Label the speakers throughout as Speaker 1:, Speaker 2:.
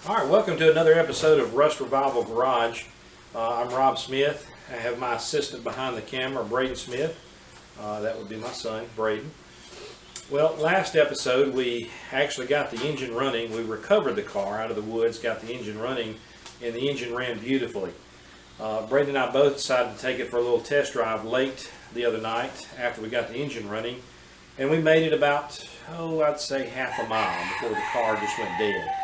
Speaker 1: All right, welcome to another episode of Rust Revival Garage. I'm Rob Smith. I have my assistant behind the camera, Braden Smith. That would be my son, Braden. Well, last episode we actually got the engine running. We recovered the car out of the woods, got the engine running, and the engine ran beautifully. Braden and I both decided to take it for a little test drive late the other night after we got the engine running. And we made it about, I'd say half a mile before the car just went dead.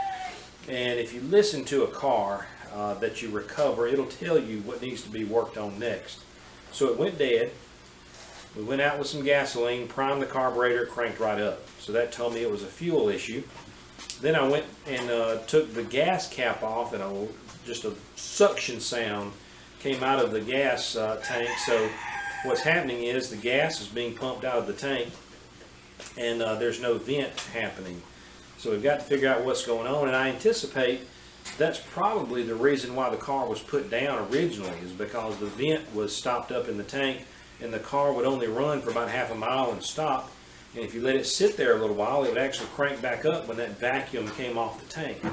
Speaker 1: And if you listen to a car that you recover, it'll tell you what needs to be worked on next. So it went dead. We went out with some gasoline, primed the carburetor, it cranked right up. So that told me it was a fuel issue. Then I went and took the gas cap off, and just a suction sound came out of the gas tank. So what's happening is the gas is being pumped out of the tank, and there's no vent happening. So we've got to figure out what's going on, and I anticipate that's probably the reason why the car was put down originally, is because the vent was stopped up in the tank, and the car would only run for about half a mile and stop. And if you let it sit there a little while, it would actually crank back up when that vacuum came off the tank.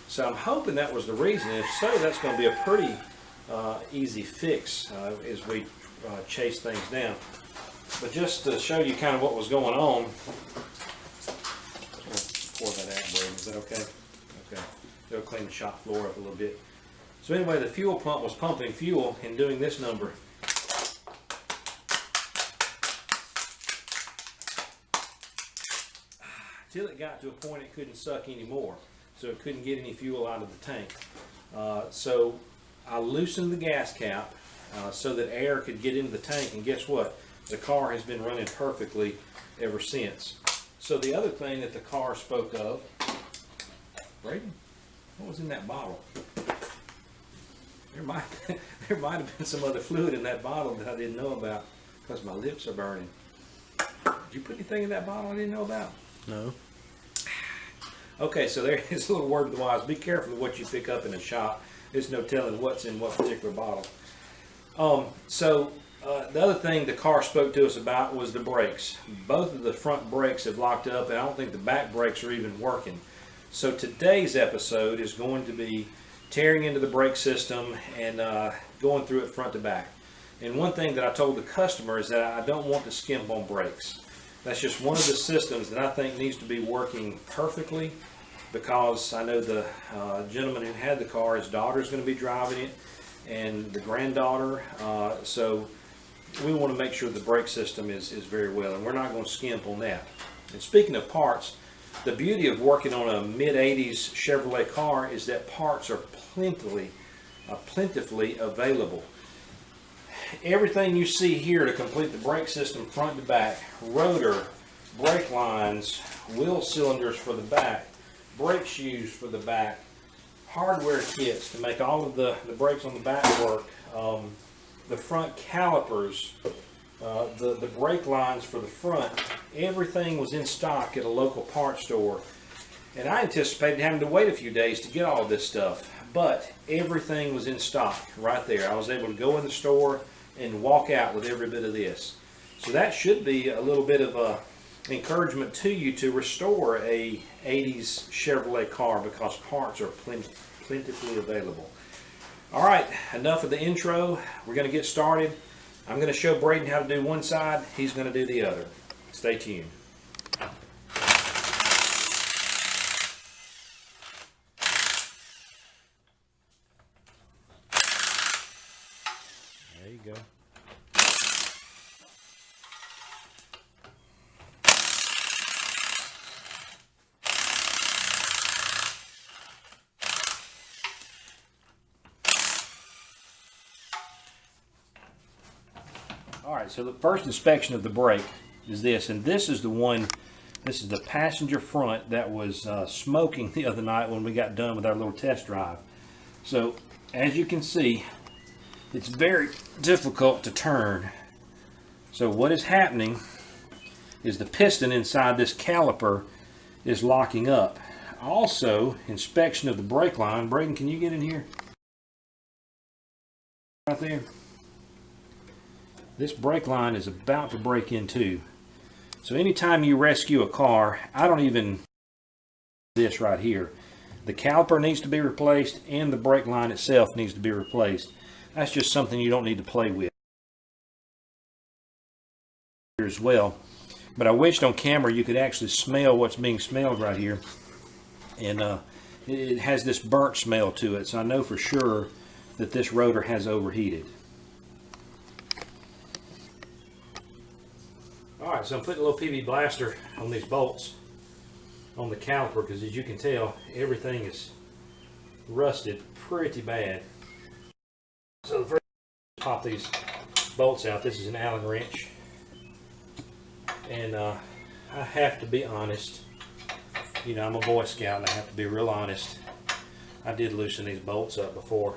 Speaker 1: So I'm hoping that was the reason. If so, that's going to be a pretty easy fix as we chase things down. But just to show you kind of what was going on, pour that out, Braden. Is that okay? Okay. It'll clean the shop floor up a little bit. So anyway, the fuel pump was pumping fuel and doing this number. Till it got to a point it couldn't suck anymore. So it couldn't get any fuel out of the tank. So I loosened the gas cap so that air could get into the tank, and guess what? The car has been running perfectly ever since. So the other thing that the car spoke of, Braden, what was in that bottle? There might have been some other fluid in that bottle that I didn't know about because my lips are burning. Did you put anything in that bottle I didn't know about?
Speaker 2: No.
Speaker 1: Okay, so there is a little word of the wise. Be careful of what you pick up in a shop. There's no telling what's in what particular bottle. The other thing the car spoke to us about was the brakes. Both of the front brakes have locked up, and I don't think the back brakes are even working. So today's episode is going to be tearing into the brake system and going through it front to back. And one thing that I told the customer is that I don't want to skimp on brakes. That's just one of the systems that I think needs to be working perfectly, because I know the gentleman who had the car, his daughter's going to be driving it, and the granddaughter. So we want to make sure the brake system is very well, and we're not going to skimp on that. And speaking of parts, the beauty of working on a mid-80s Chevrolet car is that parts are plentifully available. Everything you see here to complete the brake system front to back, rotor, brake lines, wheel cylinders for the back, brake shoes for the back, hardware kits to make all of the brakes on the back work, the front calipers, the brake lines for the front, everything was in stock at a local parts store. And I anticipated having to wait a few days to get all of this stuff, but everything was in stock right there. I was able to go in the store and walk out with every bit of this. So that should be a little bit of encouragement to you to restore a 80s Chevrolet car, because parts are plentifully available. All right, enough of the intro. We're going to get started. I'm going to show Braden how to do one side. He's going to do the other. Stay tuned. There you go. Alright, so the first inspection of the brake is this, and this is the one, this is the passenger front that was smoking the other night when we got done with our little test drive. So, as you can see, it's very difficult to turn. So what is happening is the piston inside this caliper is locking up. Also, inspection of the brake line. Braden, can you get in here? Right there. This brake line is about to break in too. So anytime you rescue a car, I don't even this right here. The caliper needs to be replaced and the brake line itself needs to be replaced. That's just something you don't need to play with as well. But I wished on camera you could actually smell what's being smelled right here. And it has this burnt smell to it, so I know for sure that this rotor has overheated. Alright, so I'm putting a little PV blaster on these bolts on the caliper, because as you can tell, everything is rusted pretty bad. So the first, pop these bolts out. This is an Allen wrench, and I have to be honest, you know, I'm a Boy Scout and I have to be real honest. I did loosen these bolts up before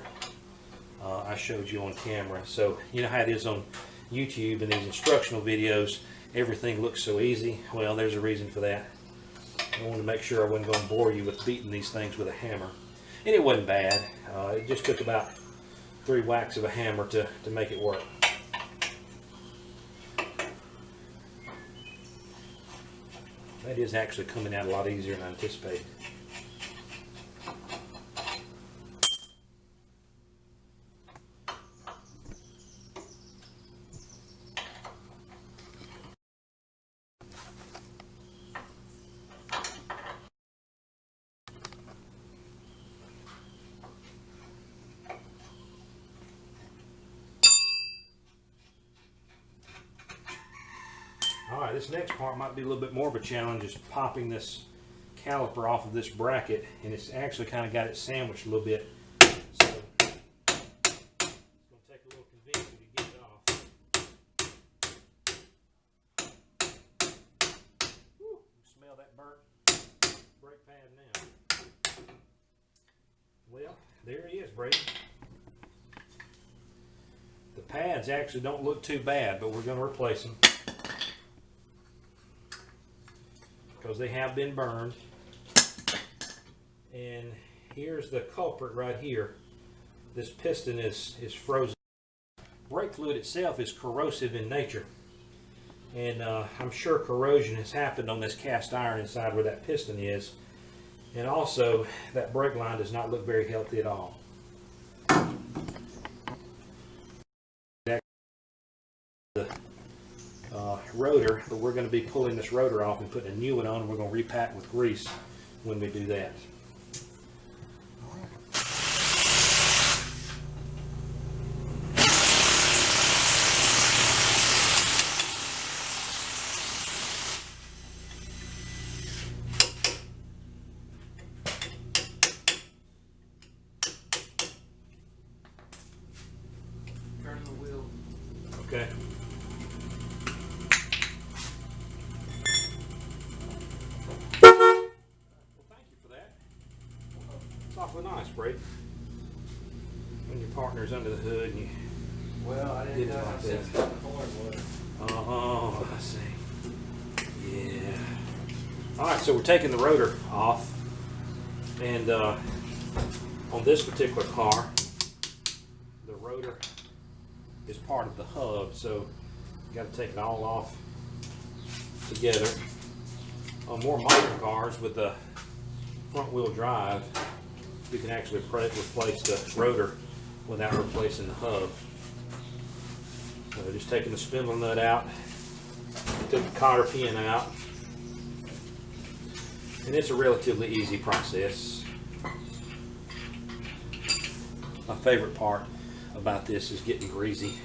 Speaker 1: I showed you on camera. So you know how it is on YouTube and these instructional videos, everything looks so easy. Well, there's a reason for that. I wanted to make sure I wasn't going to bore you with beating these things with a hammer. And it wasn't bad. It just took about 3 whacks of a hammer to make it work. That is actually coming out a lot easier than I anticipated. Alright, this next part might be a little bit more of a challenge, is popping this caliper off of this bracket, and it's actually kind of got it sandwiched a little bit. So it's going to take a little convincing to get it off. Woo, smell that burnt brake pad now. Well, there it is, Brady. The pads actually don't look too bad, but we're going to replace them, because they have been burned. And here's the culprit right here. This piston is frozen. Brake fluid itself is corrosive in nature, and I'm sure corrosion has happened on this cast iron inside where that piston is, and also that brake line does not look very healthy at all. Rotor, but we're going to be pulling this rotor off and putting a new one on, and we're going to repack with grease when we do that.
Speaker 2: Turn the wheel.
Speaker 1: Okay. Awfully nice, Brady. When your partner's under the hood and you...
Speaker 2: Well, I didn't know how sensitive the horn was.
Speaker 1: Oh, I see. Yeah. Alright, so we're taking the rotor off, and on this particular car, the rotor is part of the hub, so you got to take it all off together. On more modern cars with the front wheel drive, you can actually replace the rotor without replacing the hub. So just taking the spindle nut out, took the cotter pin out, and it's a relatively easy process. My favorite part about this is getting greasy.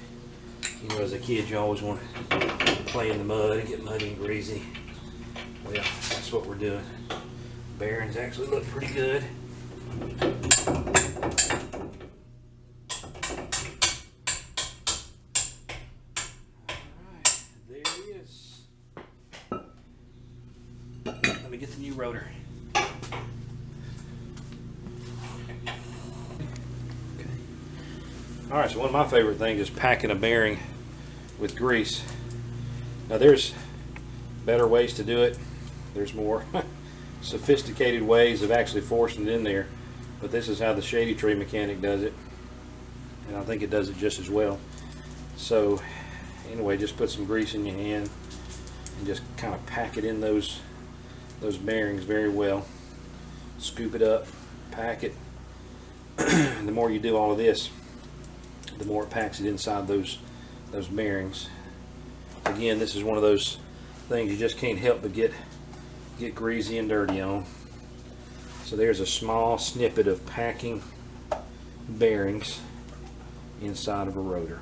Speaker 1: You know, as a kid, you always want to play in the mud and get muddy and greasy. Well, that's what we're doing. Bearings actually look pretty good. Alright, there it is. Let me get the new rotor. Okay. Alright, so one of my favorite things is packing a bearing with grease. Now there's better ways to do it. There's more sophisticated ways of actually forcing it in there, but this is how the Shady Tree mechanic does it, and I think it does it just as well. So anyway, just put some grease in your hand and just kind of pack it in those bearings very well. Scoop it up pack it. The more you do all of this, the more it packs it inside those bearings. Again, this is one of those things you just can't help but get greasy and dirty on. So there's a small snippet of packing bearings inside of a rotor.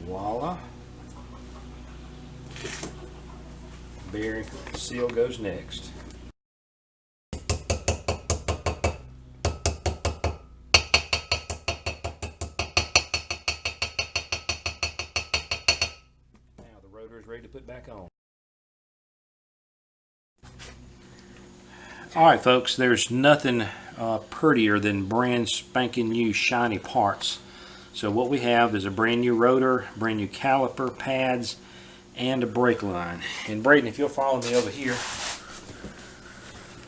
Speaker 1: Voila. Bearing seal goes next. Now the rotor is ready to put back on. Alright folks, there's nothing prettier than brand spanking new shiny parts. So what we have is a brand new rotor, brand new caliper, pads, and a brake line. And Braden, if you'll follow me over here,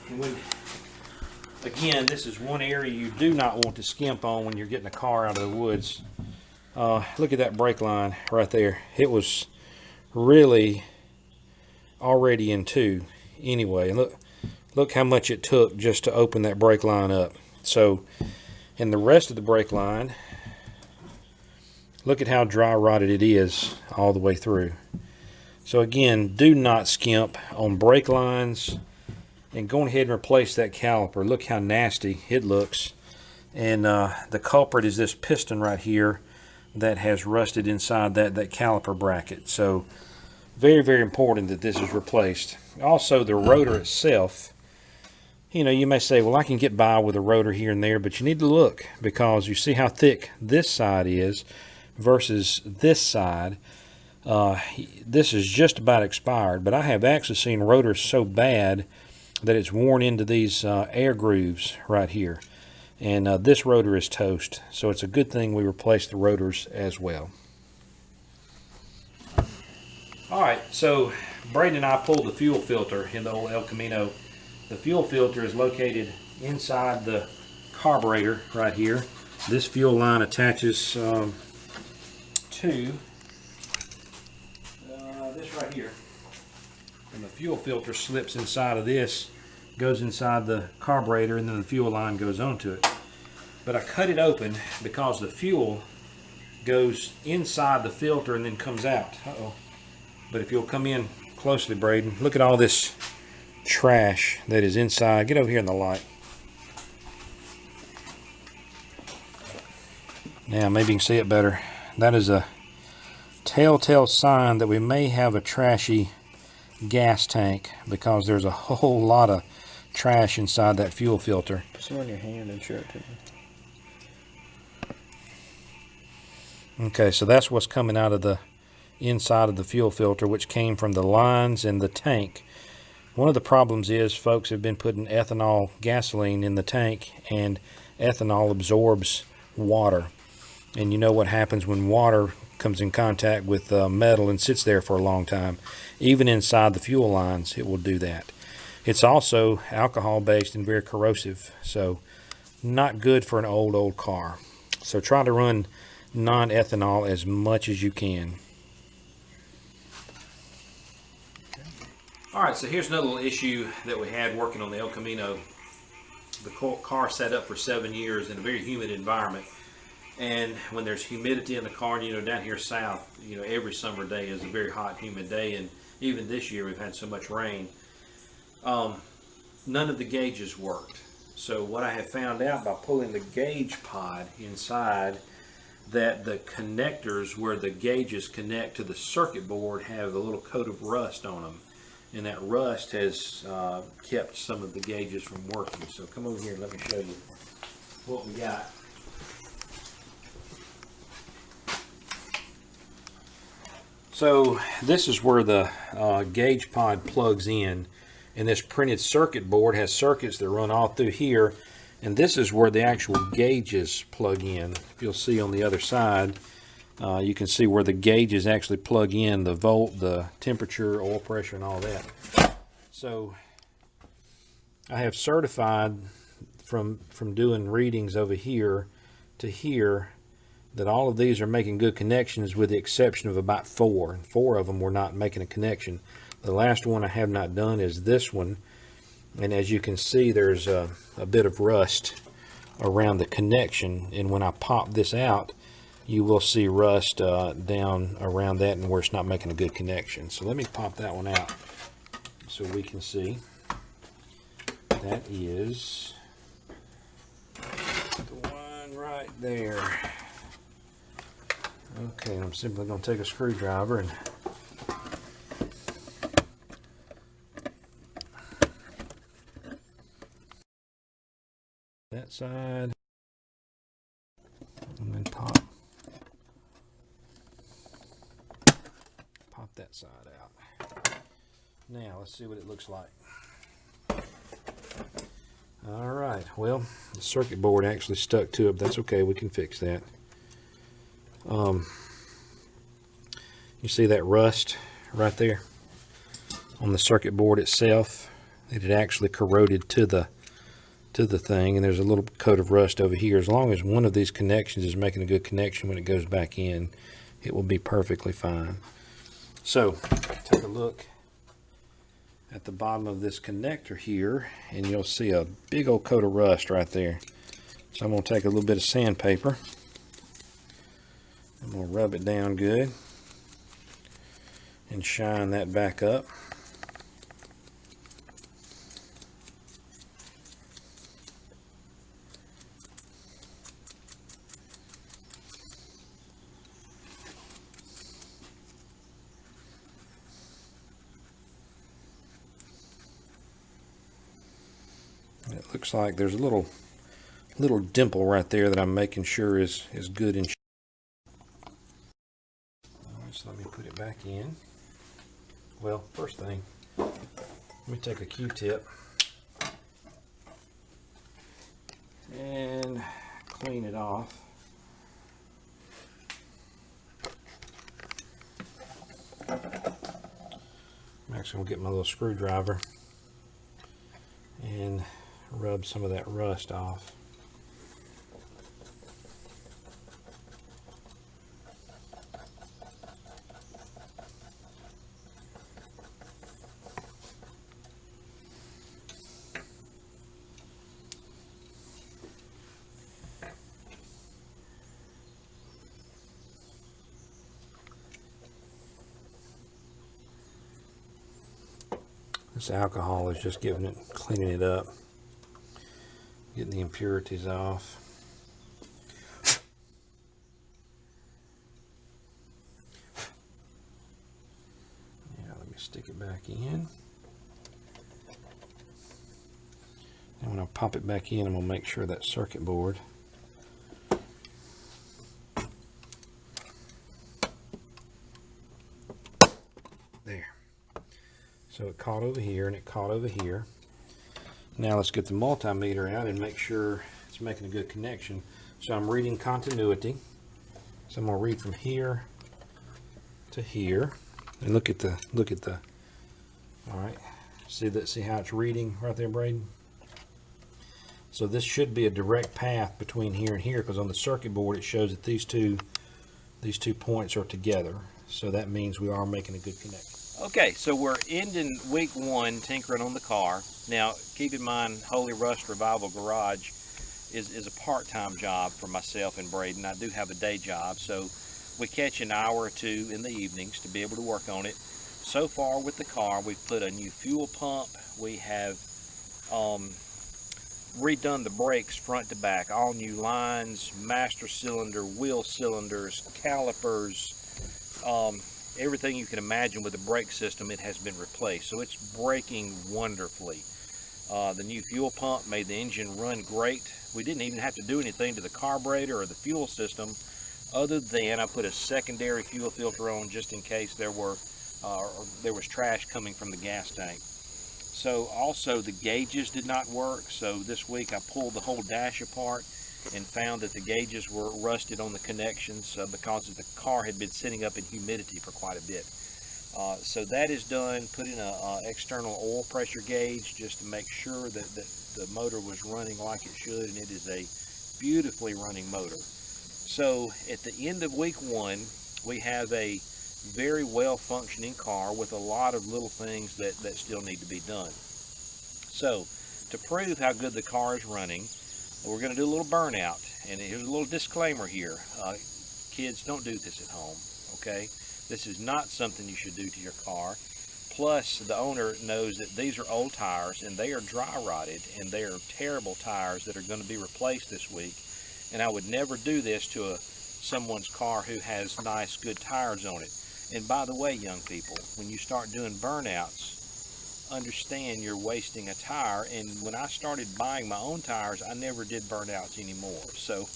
Speaker 1: and again, this is one area you do not want to skimp on when you're getting a car out of the woods. Look at that brake line right there. It was really already in two anyway. And look how much it took just to open that brake line up. So, and the rest of the brake line, look at how dry rotted it is all the way through. So again, do not skimp on brake lines, and go ahead and replace that caliper. Look how nasty it looks. And the culprit is this piston right here that has rusted inside that caliper bracket. So very, very important that this is replaced. Also, the rotor itself, you know, you may say, well, I can get by with a rotor here and there, but you need to look, because you see how thick this side is versus this side. This is just about expired, but I have actually seen rotors so bad that it's worn into these air grooves right here. And this rotor is toast, so it's a good thing we replaced the rotors as well. Alright, so Braden and I pulled the fuel filter in the old El Camino. The fuel filter is located inside the carburetor right here. This fuel line attaches to this right here. And the fuel filter slips inside of this, goes inside the carburetor, and then the fuel line goes onto it. But I cut it open because the fuel goes inside the filter and then comes out. Uh-oh. But if you'll come in closely, Braden, look at all this trash that is inside. Get over here in the light. Now maybe you can see it better. That is a telltale sign that we may have a trashy gas tank, because there's a whole lot of trash inside that fuel filter.
Speaker 2: Put some on your hand and show it to me.
Speaker 1: Okay, so that's what's coming out of the inside of the fuel filter, which came from the lines and the tank. One of the problems is folks have been putting ethanol gasoline in the tank, and ethanol absorbs water. And you know what happens when water comes in contact with metal and sits there for a long time. Even inside the fuel lines, it will do that. It's also alcohol based and very corrosive, so not good for an old car. So try to run non-ethanol as much as you can. Alright, so here's another little issue that we had working on the El Camino. The car sat up for 7 years in a very humid environment. And when there's humidity in the car, you know, down here south, you know, every summer day is a very hot, humid day. And even this year we've had so much rain. None of the gauges worked. So what I have found out by pulling the gauge pod inside, that the connectors where the gauges connect to the circuit board have a little coat of rust on them. And that rust has kept some of the gauges from working. So come over here and let me show you what we got. So this is where the gauge pod plugs in, and this printed circuit board has circuits that run all through here, and this is where the actual gauges plug in. If you'll see on the other side, you can see where the gauges actually plug in, the volt, the temperature, oil pressure, and all that. So I have certified from doing readings over here to here that all of these are making good connections, with the exception of about 4. And 4 of them were not making a connection. The last one I have not done is this one. And as you can see, there's a bit of rust around the connection, and when I pop this out, you will see rust down around that and where it's not making a good connection. So let me pop that one out so we can see. That is the one right there. Okay, I'm simply going to take a screwdriver and that side, and then pop that side out. Now let's see what it looks like. All right, well, the circuit board actually stuck to it, but that's okay, we can fix that. You see that rust right there on the circuit board itself? It had actually corroded to the thing, and there's a little coat of rust over here. As long as one of these connections is making a good connection when it goes back in, it will be perfectly fine. So take a look at the bottom of this connector here, and you'll see a big old coat of rust right there. So I'm going to take a little bit of sandpaper. I'm going to rub it down good and shine that back up. It looks like there's a little dimple right there that I'm making sure is good and. Alright, so let me put it back in. Well, first thing, let me take a Q-tip and clean it off. I'm actually going to get my little screwdriver and rub some of that rust off. This alcohol is just cleaning it up, getting the impurities off. Yeah, let me stick it back in. And when I pop it back in, I'm going to make sure that circuit board there. So it caught over here and it caught over here. Now let's get the multimeter out and make sure it's making a good connection. So I'm reading continuity. So I'm going to read from here to here. And look at the all right. See how it's reading right there, Braden? So this should be a direct path between here and here, because on the circuit board it shows that these two points are together. So that means we are making a good connection. Okay, so we're ending week one tinkering on the car. Now, keep in mind, Holy Rust Revival Garage is a part-time job for myself and Braden. I do have a day job, so we catch an hour or two in the evenings to be able to work on it. So far with the car, we've put a new fuel pump. We have redone the brakes front to back, all new lines, master cylinder, wheel cylinders, calipers, everything you can imagine with the brake system, it has been replaced. So it's braking wonderfully. The new fuel pump made the engine run great. We didn't even have to do anything to the carburetor or the fuel system, other than I put a secondary fuel filter on just in case there was trash coming from the gas tank. So also the gauges did not work. So this week I pulled the whole dash apart and found that the gauges were rusted on the connections because the car had been sitting up in humidity for quite a bit. So that is done. Put in an external oil pressure gauge just to make sure that the motor was running like it should, and it is a beautifully running motor. So at the end of week one, we have a very well functioning car with a lot of little things that still need to be done. So, to prove how good the car is running, we're going to do a little burnout. And here's a little disclaimer here. Kids, don't do this at home, okay? This is not something you should do to your car. Plus, the owner knows that these are old tires and they are dry rotted and they are terrible tires that are going to be replaced this week. And I would never do this to someone's car who has nice, good tires on it. And by the way, young people, when you start doing burnouts, understand you're wasting a tire. And when I started buying my own tires, I never did burnouts anymore. So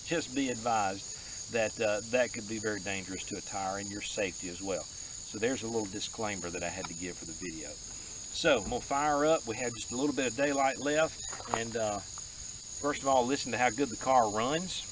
Speaker 1: just be advised that that could be very dangerous to a tire and your safety as well. So there's a little disclaimer that I had to give for the video. So I'm gonna fire up. We have just a little bit of daylight left, and first of all, listen to how good the car runs.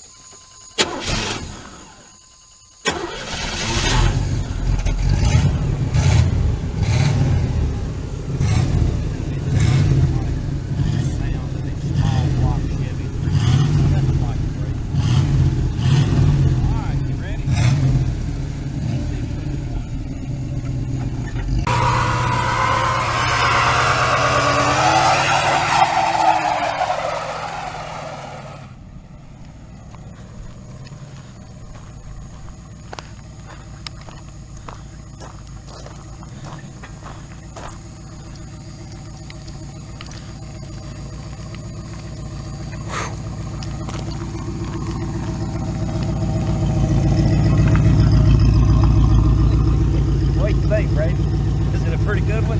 Speaker 1: Is it a pretty good one?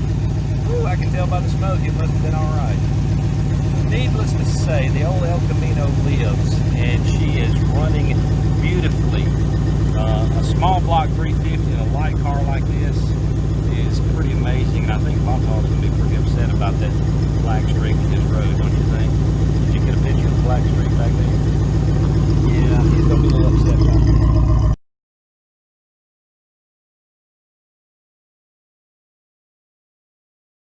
Speaker 1: Ooh, I can tell by the smoke it must have been all right. Needless to say, the old El Camino lives, and she is running beautifully. A small block 350 in a light car like this is pretty amazing, and I think Bata's